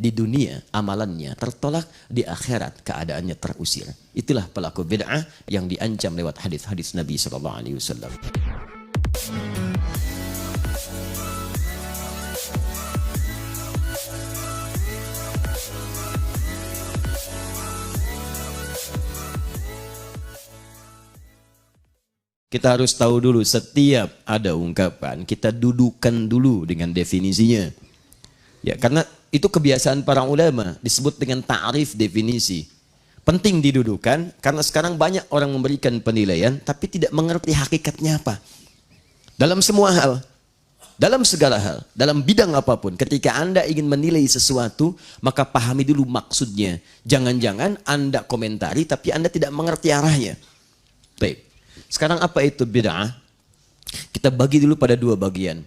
di dunia amalannya tertolak, di akhirat keadaannya terusir. Itulah pelaku bid'ah yang diancam lewat hadis-hadis Nabi sallallahu alaihi wasallam. Kita harus tahu dulu, setiap ada ungkapan, kita dudukan dulu dengan definisinya. Ya, karena itu kebiasaan para ulama, disebut dengan ta'rif definisi. Penting didudukan, karena sekarang banyak orang memberikan penilaian, tapi tidak mengerti hakikatnya apa. Dalam semua hal, dalam segala hal, dalam bidang apapun, ketika Anda ingin menilai sesuatu, maka pahami dulu maksudnya. Jangan-jangan Anda komentari, tapi Anda tidak mengerti arahnya. Baik. Sekarang apa itu bid'ah? Kita bagi dulu pada dua bagian.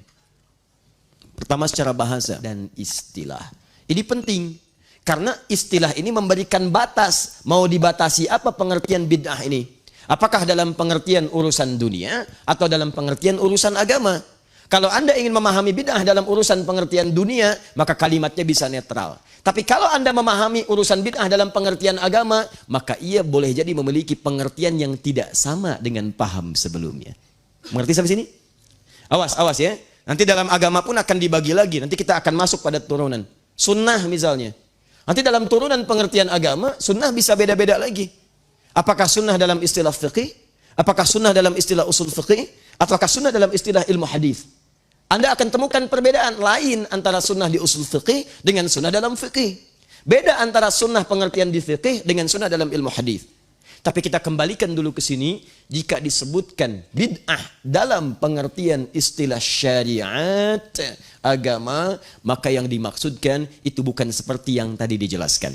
Pertama secara bahasa dan istilah. Ini penting karena istilah ini memberikan batas. Mau dibatasi apa pengertian bid'ah ini? Apakah dalam pengertian urusan dunia atau dalam pengertian urusan agama? Kalau Anda ingin memahami bid'ah dalam urusan pengertian dunia, maka kalimatnya bisa netral. Tapi kalau Anda memahami urusan bid'ah dalam pengertian agama, maka ia boleh jadi memiliki pengertian yang tidak sama dengan paham sebelumnya. Mengerti sampai sini? Awas, awas ya. Nanti dalam agama pun akan dibagi lagi. Nanti kita akan masuk pada turunan. Sunnah misalnya. Nanti dalam turunan pengertian agama, sunnah bisa beda-beda lagi. Apakah sunnah dalam istilah fiqih? Apakah sunnah dalam istilah usul fiqih? Ataukah sunnah dalam istilah ilmu hadis? Anda akan temukan perbedaan lain antara sunnah di usul fiqih dengan sunnah dalam fiqih. Beda antara sunnah pengertian di fiqih dengan sunnah dalam ilmu hadis. Tapi kita kembalikan dulu ke sini, jika disebutkan bid'ah dalam pengertian istilah syariat, agama, maka yang dimaksudkan itu bukan seperti yang tadi dijelaskan.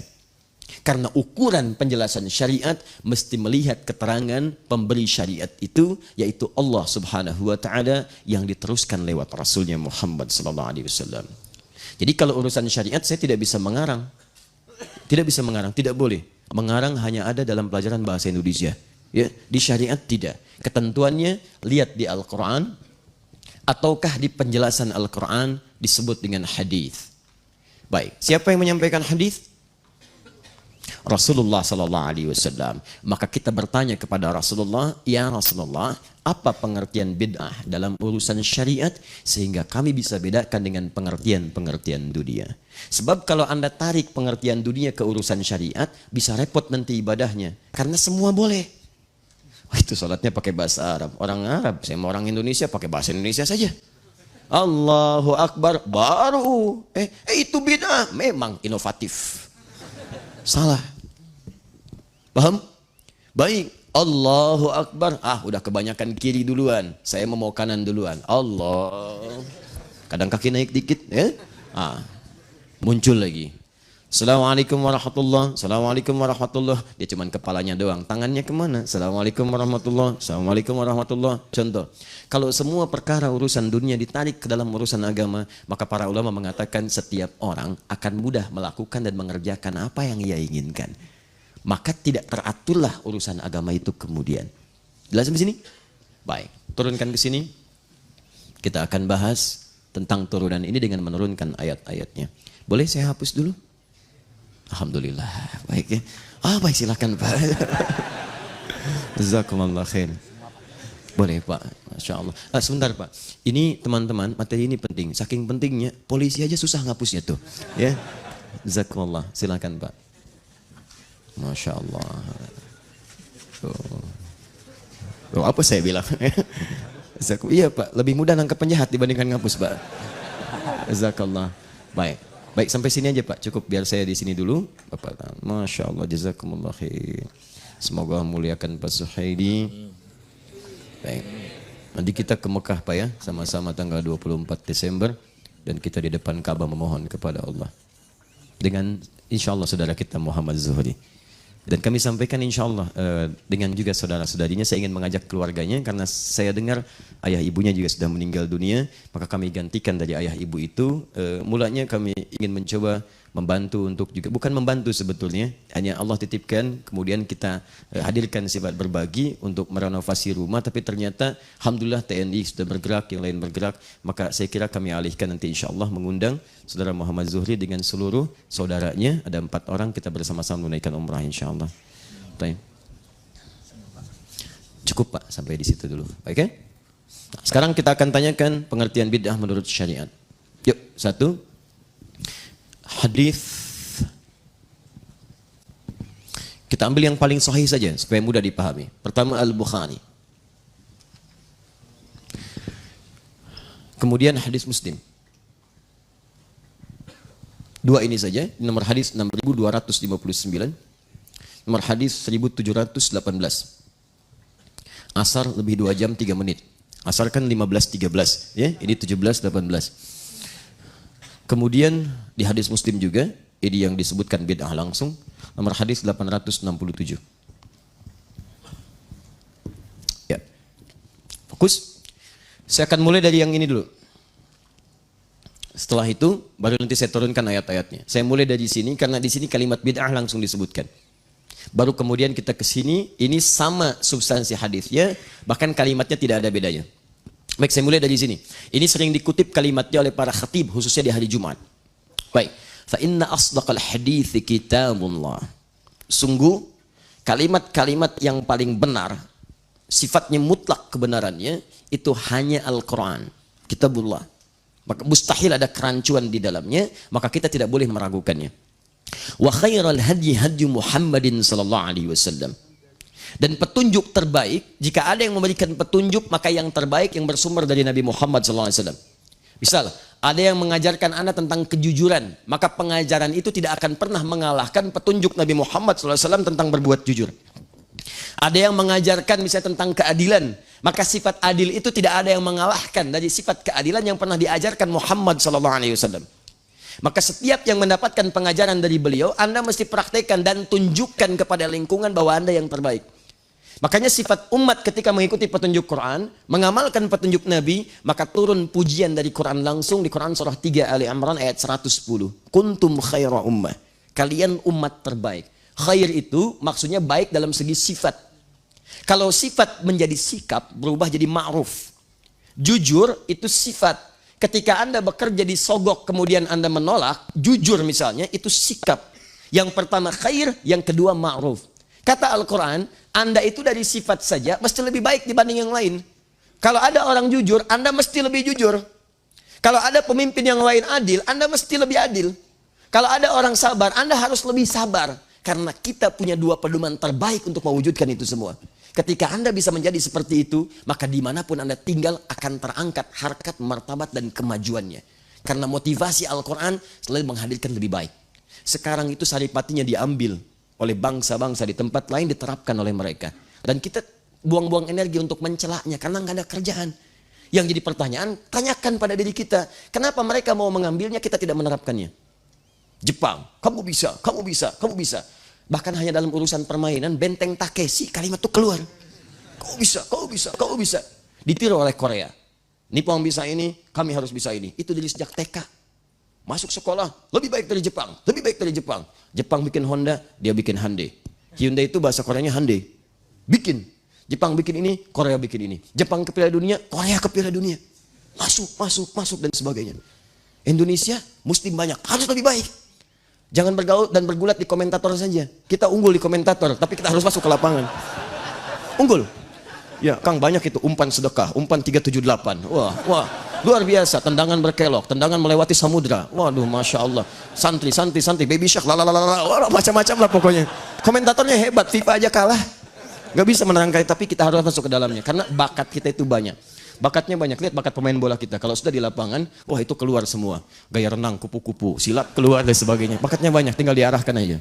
Karena ukuran penjelasan syariat mesti melihat keterangan pemberi syariat itu, yaitu Allah Subhanahu wa Ta'ala yang diteruskan lewat Rasulnya Muhammad sallallahu alaihi wasallam. Jadi kalau urusan syariat saya tidak bisa mengarang. Tidak bisa mengarang, tidak boleh. Mengarang hanya ada dalam pelajaran bahasa Indonesia. Ya, di syariat tidak. Ketentuannya lihat di Al-Qur'an ataukah di penjelasan Al-Qur'an disebut dengan hadis. Baik, siapa yang menyampaikan hadis? Rasulullah sallallahu alaihi wasallam. Maka kita bertanya kepada Rasulullah, "Ya Rasulullah, apa pengertian bid'ah dalam urusan syariat sehingga kami bisa bedakan dengan pengertian-pengertian dunia?" Sebab kalau Anda tarik pengertian dunia ke urusan syariat, bisa repot nanti ibadahnya. Karena semua boleh. Wah, itu salatnya pakai bahasa Arab. Orang Arab, saya mau orang Indonesia pakai bahasa Indonesia saja. Allahu Akbar, baru. Itu bid'ah. Memang inovatif. Salah. Paham? Baik. Allahu Akbar. Udah kebanyakan kiri duluan. Saya mau kanan duluan. Allah. Kadang kaki naik dikit. Ya? Muncul lagi. Assalamualaikum warahmatullah. Assalamualaikum warahmatullah. Dia cuman kepalanya doang. Tangannya kemana? Assalamualaikum warahmatullah. Assalamualaikum warahmatullah. Contoh. Kalau semua perkara urusan dunia ditarik ke dalam urusan agama, maka para ulama mengatakan setiap orang akan mudah melakukan dan mengerjakan apa yang ia inginkan. Maka tidak teraturlah urusan agama itu kemudian. Jelas sampai sini? Baik. Turunkan ke sini. Kita akan bahas tentang turunan ini dengan menurunkan ayat-ayatnya. Boleh saya hapus dulu? Alhamdulillah. Baik ya. Baik, silakan Pak. Jazakumullah khair. Boleh Pak. Masya Allah. Sebentar Pak. Ini teman-teman, materi ini penting. Saking pentingnya, polisi aja susah ngapusnya tuh. Ya. Jazakumullah. Silakan Pak. Masya Allah. Apa saya bilang? Iya Pak. Lebih mudah nangkep penjahat dibandingkan ngapus Pak. Jazakallah. Baik. Baik, sampai sini aja Pak, cukup biar saya di sini dulu. Bapak, Masya Allah, jazakumullah khair. Semoga memuliakan Pak Suhaidi. Baik, nanti kita ke Mekah Pak ya, sama-sama tanggal 24 Desember. Dan kita di depan Ka'bah memohon kepada Allah. Dengan insya Allah saudara kita Muhammad Zuhri. Dan kami sampaikan insya Allah dengan juga saudara-saudarinya, saya ingin mengajak keluarganya karena saya dengar ayah ibunya juga sudah meninggal dunia, maka kami gantikan dari ayah ibu itu. Mulanya kami ingin mencoba membantu untuk juga, bukan membantu sebetulnya, hanya Allah titipkan, kemudian kita hadirkan sifat berbagi untuk merenovasi rumah, tapi ternyata Alhamdulillah TNI sudah bergerak, yang lain bergerak, maka saya kira kami alihkan nanti insya Allah mengundang Saudara Muhammad Zuhri dengan seluruh saudaranya, ada 4 orang, kita bersama-sama menunaikan umrah insya Allah. Cukup Pak, sampai di situ dulu. Baik ya? Nah, sekarang kita akan tanyakan pengertian bid'ah menurut syariat. Yuk, 1. Hadis. Kita ambil yang paling sahih saja supaya mudah dipahami. Pertama Al-Bukhari. Kemudian hadis Muslim. 2 ini saja, nomor hadis 6259, nomor hadis 1718. Asar lebih 2 jam 3 menit. Asar kan 15.13, ya, ini 17.18. Kemudian di hadis Muslim juga, ini yang disebutkan bid'ah langsung, nomor hadis 867. Ya. Fokus. Saya akan mulai dari yang ini dulu. Setelah itu baru nanti saya turunkan ayat-ayatnya. Saya mulai dari sini karena di sini kalimat bid'ah langsung disebutkan. Baru kemudian kita ke sini, ini sama substansi hadisnya, bahkan kalimatnya tidak ada bedanya. Baik, saya mulai dari sini. Ini sering dikutip kalimatnya oleh para khatib, khususnya di hari Jumat. Baik, fa inna asdaqal hadithi kitabullah. Sungguh kalimat-kalimat yang paling benar, sifatnya mutlak kebenarannya, itu hanya Al-Quran, kitabullah. Maka mustahil ada kerancuan di dalamnya, maka kita tidak boleh meragukannya. Wa khairal hadyi hadyu Muhammadin sallallahu alaihi wasallam. Dan petunjuk terbaik, jika ada yang memberikan petunjuk, maka yang terbaik yang bersumber dari Nabi Muhammad sallallahu alaihi wasallam. Misal, ada yang mengajarkan Anda tentang kejujuran, maka pengajaran itu tidak akan pernah mengalahkan petunjuk Nabi Muhammad sallallahu alaihi wasallam tentang berbuat jujur. Ada yang mengajarkan misalnya tentang keadilan, maka sifat adil itu tidak ada yang mengalahkan dari sifat keadilan yang pernah diajarkan Muhammad sallallahu alaihi wasallam. Maka setiap yang mendapatkan pengajaran dari beliau, Anda mesti praktekkan dan tunjukkan kepada lingkungan bahwa Anda yang terbaik. Makanya sifat umat ketika mengikuti petunjuk Quran, mengamalkan petunjuk Nabi, maka turun pujian dari Quran langsung di Quran surah 3 Ali Imran ayat 110. Kuntum khaira ummah. Kalian umat terbaik. Khair itu maksudnya baik dalam segi sifat. Kalau sifat menjadi sikap, berubah jadi ma'ruf. Jujur itu sifat. Ketika Anda bekerja di sogok kemudian Anda menolak, jujur misalnya, itu sikap. Yang pertama khair, yang kedua ma'ruf. Kata Al-Quran, Anda itu dari sifat saja mesti lebih baik dibanding yang lain. Kalau ada orang jujur, Anda mesti lebih jujur. Kalau ada pemimpin yang lain adil, Anda mesti lebih adil. Kalau ada orang sabar, Anda harus lebih sabar. Karena kita punya 2 pedoman terbaik untuk mewujudkan itu semua. Ketika Anda bisa menjadi seperti itu, maka dimanapun Anda tinggal akan terangkat harkat, martabat, dan kemajuannya. Karena motivasi Al-Quran selalu menghadirkan lebih baik. Sekarang itu saripatinya diambil oleh bangsa-bangsa di tempat lain, diterapkan oleh mereka. Dan kita buang-buang energi untuk mencelaknya karena nggak ada kerjaan. Yang jadi pertanyaan, tanyakan pada diri kita, kenapa mereka mau mengambilnya, kita tidak menerapkannya. Jepang, kamu bisa, kamu bisa, kamu bisa. Bahkan hanya dalam urusan permainan, benteng Takeshi, kalimat itu keluar. Kau bisa, kau bisa, kau bisa. Ditiru oleh Korea. Nippon bisa ini, kami harus bisa ini. Itu dari sejak TK. Masuk sekolah, lebih baik dari Jepang, lebih baik dari Jepang. Jepang bikin Honda, dia bikin Hyundai. Hyundai itu bahasa Koreanya Hyundai. Bikin. Jepang bikin ini, Korea bikin ini. Jepang ke Piala Dunia, Korea ke Piala Dunia. Masuk, masuk, masuk, dan sebagainya. Indonesia, muslim banyak, harus lebih baik. Jangan bergaul dan bergulat di komentator saja. Kita unggul di komentator, tapi kita harus masuk ke lapangan. Unggul. Ya, Kang banyak itu umpan sedekah, umpan 378. Wah, wah, luar biasa. Tendangan berkelok, tendangan melewati samudra. Waduh, masya Allah. Santri, santri, santri, baby shark, lalalala, macam-macam lah pokoknya. Komentatornya hebat, FIFA aja kalah. Gak bisa menerangkan, tapi kita harus masuk ke dalamnya. Karena bakat kita itu banyak. Bakatnya banyak, lihat bakat pemain bola kita. Kalau sudah di lapangan, wah itu keluar semua. Gaya renang, kupu-kupu, silat keluar dan sebagainya. Bakatnya banyak, tinggal diarahkan aja.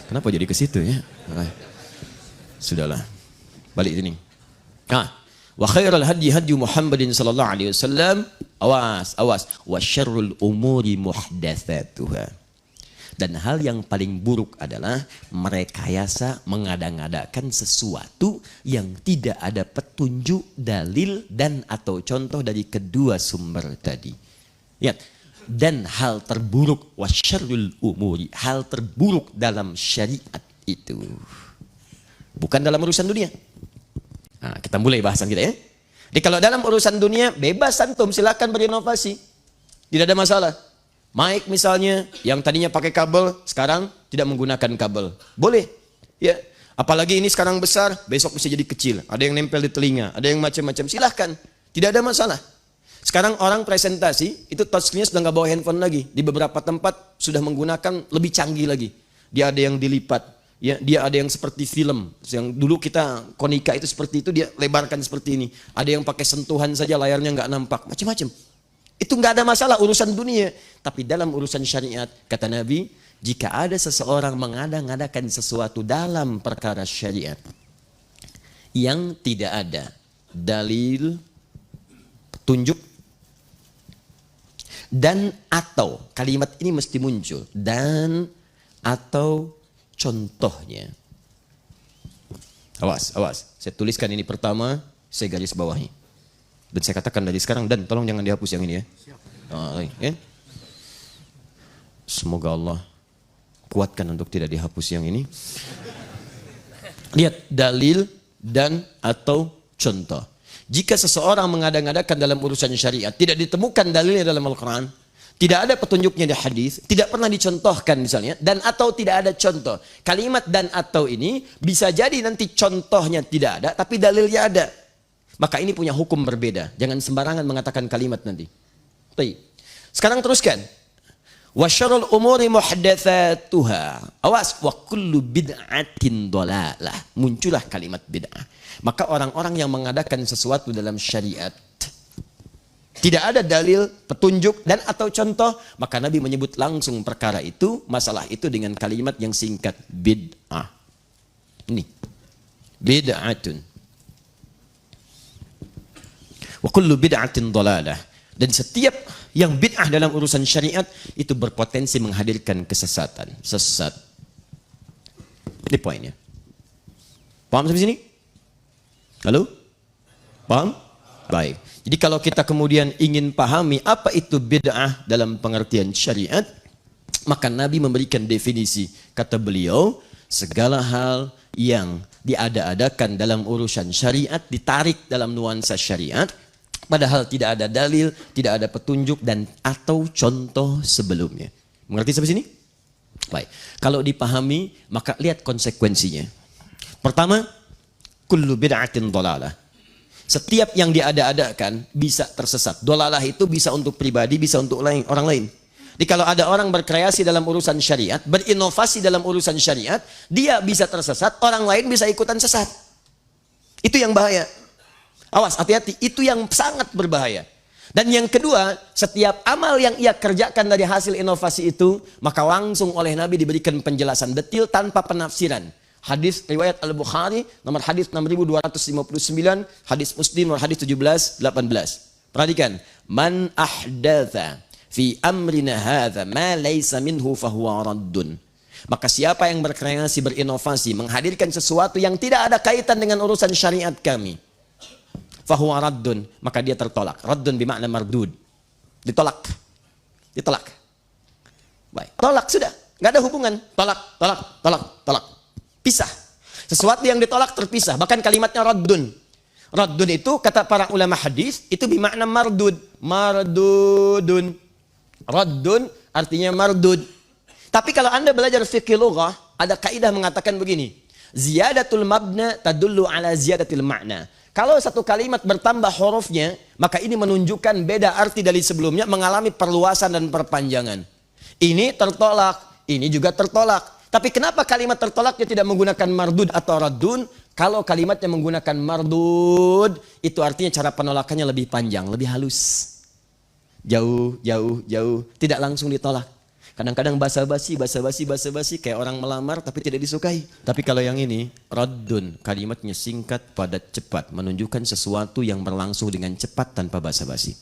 Kenapa jadi ke situ ya? Nah, sudahlah. Balik sini. Wa khairal hadyi hadyu Muhammadin sallallahu alaihi wasallam. Awas, awas. Wa syarrul umuri muhdatsatuha. Dan hal yang paling buruk adalah merekayasa, mengada-ngadakan sesuatu yang tidak ada petunjuk, dalil, dan atau contoh dari kedua sumber tadi. Lihat, Dan hal terburuk, wasyarrul umuri, hal terburuk dalam syariat itu. Bukan dalam urusan dunia. Nah, kita mulai bahasan kita ya. Jadi kalau dalam urusan dunia, bebas antum, silakan berinovasi. Tidak ada masalah. Mic misalnya, yang tadinya pakai kabel, sekarang tidak menggunakan kabel. Boleh. Ya. Apalagi ini sekarang besar, besok bisa jadi kecil. Ada yang nempel di telinga, ada yang macam-macam. Silahkan. Tidak ada masalah. Sekarang orang presentasi, itu touchscreen-nya sudah nggak bawa handphone lagi. Di beberapa tempat sudah menggunakan lebih canggih lagi. Dia ada yang dilipat. Ya, dia ada yang seperti film. Yang dulu kita konika itu seperti itu, dia lebarkan seperti ini. Ada yang pakai sentuhan saja, layarnya nggak nampak. Macam-macam. Itu nggak ada masalah urusan dunia. Tapi dalam urusan syariat, kata Nabi, jika ada seseorang mengada-ngadakan sesuatu dalam perkara syariat yang tidak ada dalil, petunjuk, dan atau, kalimat ini mesti muncul, dan atau contohnya. Awas, awas. Saya tuliskan ini pertama, saya garis bawahi. Dan saya katakan dari sekarang, dan tolong jangan dihapus yang ini ya. Ya. Semoga Allah kuatkan untuk tidak dihapus yang ini. Lihat, dalil dan atau contoh. Jika seseorang mengada-ngadakan dalam urusan syariat, tidak ditemukan dalilnya dalam Al-Quran, tidak ada petunjuknya di hadis, tidak pernah dicontohkan misalnya, dan atau tidak ada contoh. Kalimat dan atau ini bisa jadi nanti contohnya tidak ada, tapi dalilnya ada. Maka ini punya hukum berbeda. Jangan sembarangan mengatakan kalimat nanti. Baik. Sekarang teruskan. Wa syarrul umuri muhdatsatuha. Awas, wa kullu bid'atin dhalalah. Muncullah kalimat bid'ah. Maka orang-orang yang mengadakan sesuatu dalam syariat tidak ada dalil, petunjuk dan atau contoh, maka Nabi menyebut langsung perkara itu, masalah itu dengan kalimat yang singkat, bid'ah. Ini. Bid'atun. Wa kullu bid'atin dhalalah. Dan setiap yang bid'ah dalam urusan syariat itu berpotensi menghadirkan kesesatan. Sesat. Ini poinnya. Paham sampai sini? Halo? Paham? Baik. Jadi kalau kita kemudian ingin pahami apa itu bid'ah dalam pengertian syariat, maka Nabi memberikan definisi. Kata beliau, segala hal yang diada-adakan dalam urusan syariat, ditarik dalam nuansa syariat, padahal tidak ada dalil, tidak ada petunjuk dan atau contoh sebelumnya. Mengerti sampai sini? Baik. Kalau dipahami, maka lihat konsekuensinya. Pertama, kullu bid'atin dhalalah. Setiap yang diada-adakan bisa tersesat. Dhalalah itu bisa untuk pribadi, bisa untuk orang lain. Jadi kalau ada orang berkreasi dalam urusan syariat, berinovasi dalam urusan syariat, dia bisa tersesat, orang lain bisa ikutan sesat. Itu yang bahaya. Awas, hati-hati, itu yang sangat berbahaya. Dan yang kedua, setiap amal yang ia kerjakan dari hasil inovasi itu, maka langsung oleh Nabi diberikan penjelasan detil tanpa penafsiran. Hadis riwayat Al-Bukhari, nomor hadis 6259, hadis Muslim nomor hadis 1718. Perhatikan, man ahdatha fi amrina hadza ma laysa minhu fahuwa raddun. Maka siapa yang berkreasi, berinovasi, menghadirkan sesuatu yang tidak ada kaitan dengan urusan syariat kami, fahuwa raddun, maka dia tertolak. Raddun bermakna mardud. Ditolak. Ditolak. Baik. Tolak sudah. Nggak ada hubungan. Tolak, tolak, tolak, tolak. Pisah. Sesuatu yang ditolak terpisah. Bahkan kalimatnya raddun. Raddun itu kata para ulama hadis itu bermakna mardud. Mardudun. Raddun artinya mardud. Tapi kalau Anda belajar fikih lughah, ada kaidah mengatakan begini. Ziyadatul mabna tadullu ala ziyadatil ma'na. Kalau satu kalimat bertambah hurufnya, maka ini menunjukkan beda arti dari sebelumnya, mengalami perluasan dan perpanjangan. Ini tertolak, ini juga tertolak. Tapi kenapa kalimat tertolaknya tidak menggunakan mardud atau raddun? Kalau kalimatnya menggunakan mardud, itu artinya cara penolakannya lebih panjang, lebih halus. Jauh, jauh, jauh, tidak langsung ditolak. Kadang-kadang basa-basi, kayak orang melamar tapi tidak disukai. Tapi kalau yang ini, raddun, kalimatnya singkat, padat, cepat, menunjukkan sesuatu yang berlangsung dengan cepat tanpa basa-basi.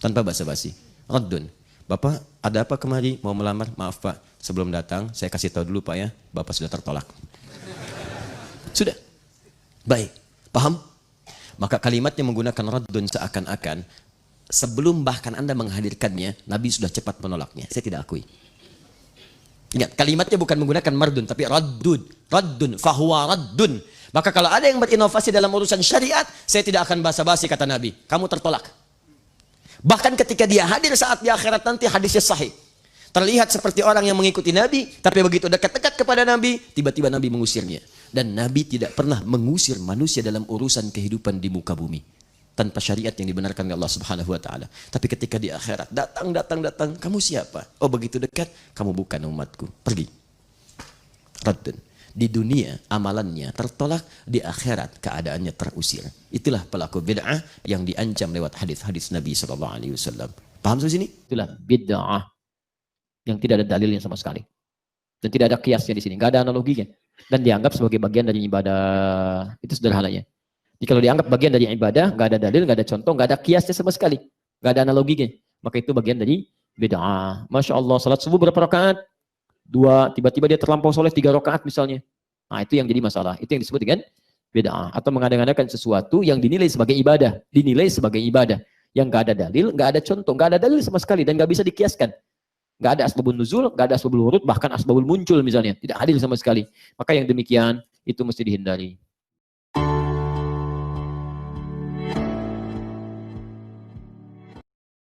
Tanpa basa-basi. Raddun. Bapak, ada apa kemari? Mau melamar? Maaf Pak, sebelum datang, saya kasih tahu dulu Pak ya, Bapak sudah tertolak. Sudah. Baik, paham? Maka kalimatnya menggunakan raddun seakan-akan sebelum bahkan Anda menghadirkannya, Nabi sudah cepat menolaknya. Saya tidak akui. Ingat, kalimatnya bukan menggunakan mardun, tapi raddun, fahuwa raddun. Maka kalau ada yang berinovasi dalam urusan syariat, saya tidak akan basa-basi, kata Nabi. Kamu tertolak. Bahkan ketika dia hadir saat di akhirat nanti, hadisnya sahih. Terlihat seperti orang yang mengikuti Nabi, tapi begitu dekat-dekat kepada Nabi, tiba-tiba Nabi mengusirnya. Dan Nabi tidak pernah mengusir manusia dalam urusan kehidupan di muka bumi. Tanpa syariat yang dibenarkan oleh Allah Subhanahu wa taala. Tapi ketika di akhirat datang, kamu siapa? Oh, begitu dekat, kamu bukan umatku. Pergi. Raddun. Di dunia amalannya tertolak, di akhirat keadaannya terusir. Itulah pelaku bid'ah yang diancam lewat hadis-hadis Nabi sallallahu alaihi wasallam. Paham sampai sini? Itulah bid'ah yang tidak ada dalilnya sama sekali. Dan tidak ada kiasnya di sini, enggak ada analoginya. Dan dianggap sebagai bagian dari ibadah. Itu sederhananya. Jadi kalau dianggap bagian dari ibadah, nggak ada dalil, nggak ada contoh, nggak ada kiasnya sama sekali, nggak ada analoginya, maka itu bagian dari bid'ah. Masya Allah, salat subuh berapa rakaat? 2, tiba-tiba dia terlampau soleh 3 rakaat misalnya. Nah, itu yang jadi masalah. Itu yang disebut dengan bid'ah. Atau mengadakan sesuatu yang dinilai sebagai ibadah, yang nggak ada dalil, nggak ada contoh, nggak ada dalil sama sekali, dan nggak bisa dikiaskan. Nggak ada asbabun nuzul, nggak ada asbabul wurud, bahkan asbabul muncul misalnya, tidak hadir sama sekali. Maka yang demikian itu mesti dihindari.